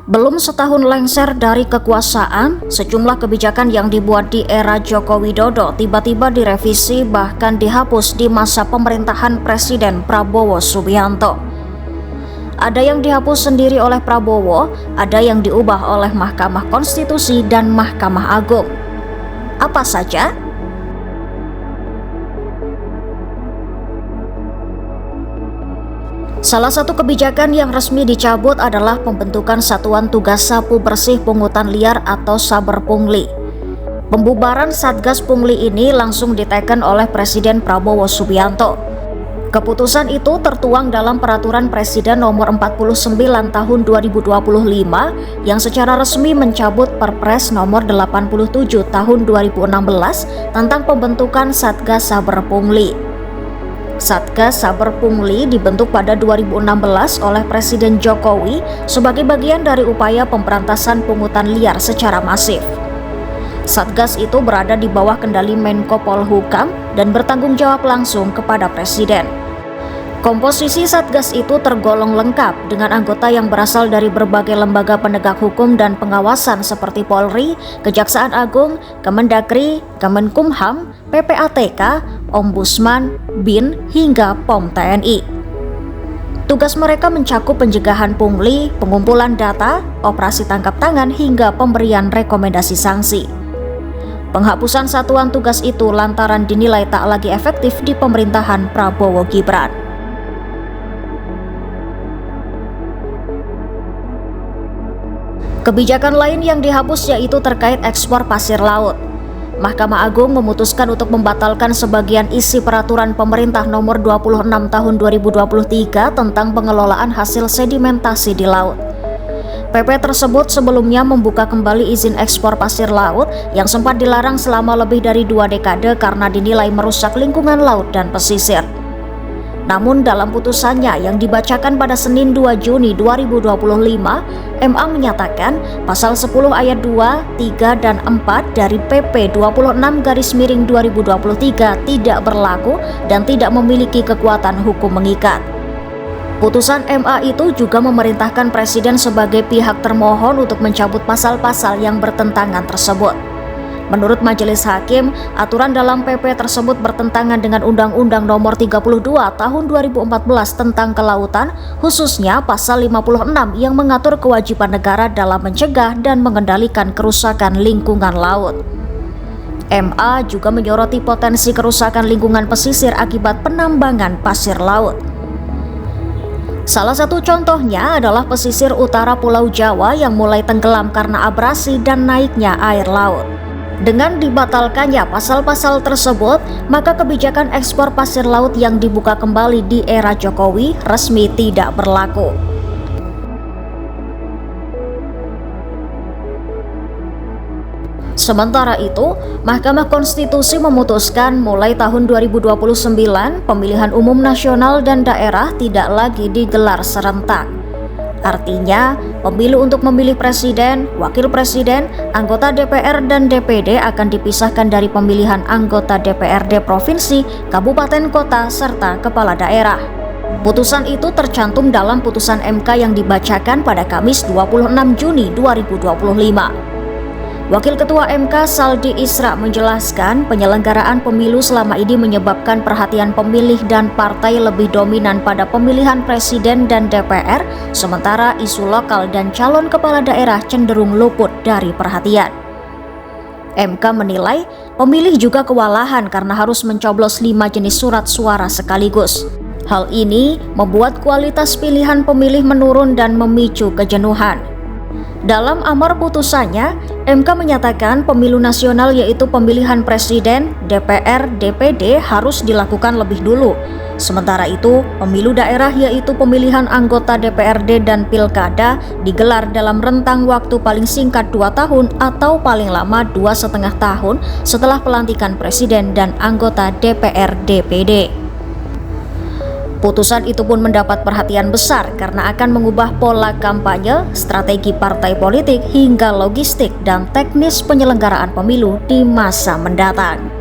Belum setahun lengser dari kekuasaan, sejumlah kebijakan yang dibuat di era Joko Widodo tiba-tiba direvisi bahkan dihapus di masa pemerintahan Presiden Prabowo Subianto. Ada yang dihapus sendiri oleh Prabowo, ada yang diubah oleh Mahkamah Konstitusi dan Mahkamah Agung. Apa saja? Salah satu kebijakan yang resmi dicabut adalah pembentukan Satuan Tugas Sapu Bersih Pungutan Liar atau Saber Pungli. Pembubaran Satgas Pungli ini langsung diteken oleh Presiden Prabowo Subianto. Keputusan itu tertuang dalam Peraturan Presiden Nomor 49 Tahun 2025 yang secara resmi mencabut Perpres Nomor 87 Tahun 2016 tentang pembentukan Satgas Saber Pungli. Satgas Saber Pungli dibentuk pada 2016 oleh Presiden Jokowi sebagai bagian dari upaya pemberantasan pungutan liar secara masif. Satgas itu berada di bawah kendali Menko Polhukam dan bertanggung jawab langsung kepada Presiden. Komposisi Satgas itu tergolong lengkap dengan anggota yang berasal dari berbagai lembaga penegak hukum dan pengawasan seperti Polri, Kejaksaan Agung, Kemendagri, Kemenkumham, PPATK, Ombudsman, BIN, hingga POM TNI. Tugas mereka mencakup pencegahan pungli, pengumpulan data, operasi tangkap tangan, hingga pemberian rekomendasi sanksi. Penghapusan satuan tugas itu lantaran dinilai tak lagi efektif di pemerintahan Prabowo Gibran. Kebijakan lain yang dihapus yaitu terkait ekspor pasir laut. Mahkamah Agung memutuskan untuk membatalkan sebagian isi peraturan pemerintah nomor 26 tahun 2023 tentang pengelolaan hasil sedimentasi di laut. PP tersebut sebelumnya membuka kembali izin ekspor pasir laut yang sempat dilarang selama lebih dari 2 dekade karena dinilai merusak lingkungan laut dan pesisir. Namun dalam putusannya yang dibacakan pada Senin 2 Juni 2025, MA menyatakan pasal 10 ayat 2, 3, dan 4 dari PP 26/2023 tidak berlaku dan tidak memiliki kekuatan hukum mengikat. Putusan MA itu juga memerintahkan Presiden sebagai pihak termohon untuk mencabut pasal-pasal yang bertentangan tersebut. Menurut Majelis Hakim, aturan dalam PP tersebut bertentangan dengan Undang-Undang Nomor 32 Tahun 2014 tentang Kelautan, khususnya pasal 56 yang mengatur kewajiban negara dalam mencegah dan mengendalikan kerusakan lingkungan laut. MA juga menyoroti potensi kerusakan lingkungan pesisir akibat penambangan pasir laut. Salah satu contohnya adalah pesisir utara Pulau Jawa yang mulai tenggelam karena abrasi dan naiknya air laut. Dengan dibatalkannya pasal-pasal tersebut, maka kebijakan ekspor pasir laut yang dibuka kembali di era Jokowi resmi tidak berlaku. Sementara itu, Mahkamah Konstitusi memutuskan mulai tahun 2029 pemilihan umum nasional dan daerah tidak lagi digelar serentak. Artinya, pemilu untuk memilih presiden, wakil presiden, anggota DPR dan DPD akan dipisahkan dari pemilihan anggota DPRD provinsi, kabupaten kota, serta kepala daerah. Putusan itu tercantum dalam putusan MK yang dibacakan pada Kamis 26 Juni 2025. Wakil Ketua MK Saldi Isra menjelaskan penyelenggaraan pemilu selama ini menyebabkan perhatian pemilih dan partai lebih dominan pada pemilihan presiden dan DPR, sementara isu lokal dan calon kepala daerah cenderung luput dari perhatian. MK menilai pemilih juga kewalahan karena harus mencoblos 5 jenis surat suara sekaligus. Hal ini membuat kualitas pilihan pemilih menurun dan memicu kejenuhan. Dalam amar putusannya, MK menyatakan pemilu nasional yaitu pemilihan presiden, DPR, DPD harus dilakukan lebih dulu. Sementara itu, pemilu daerah yaitu pemilihan anggota DPRD dan pilkada digelar dalam rentang waktu paling singkat 2 tahun atau paling lama 2,5 tahun setelah pelantikan presiden dan anggota DPR DPD. Putusan itu pun mendapat perhatian besar karena akan mengubah pola kampanye, strategi partai politik, hingga logistik dan teknis penyelenggaraan pemilu di masa mendatang.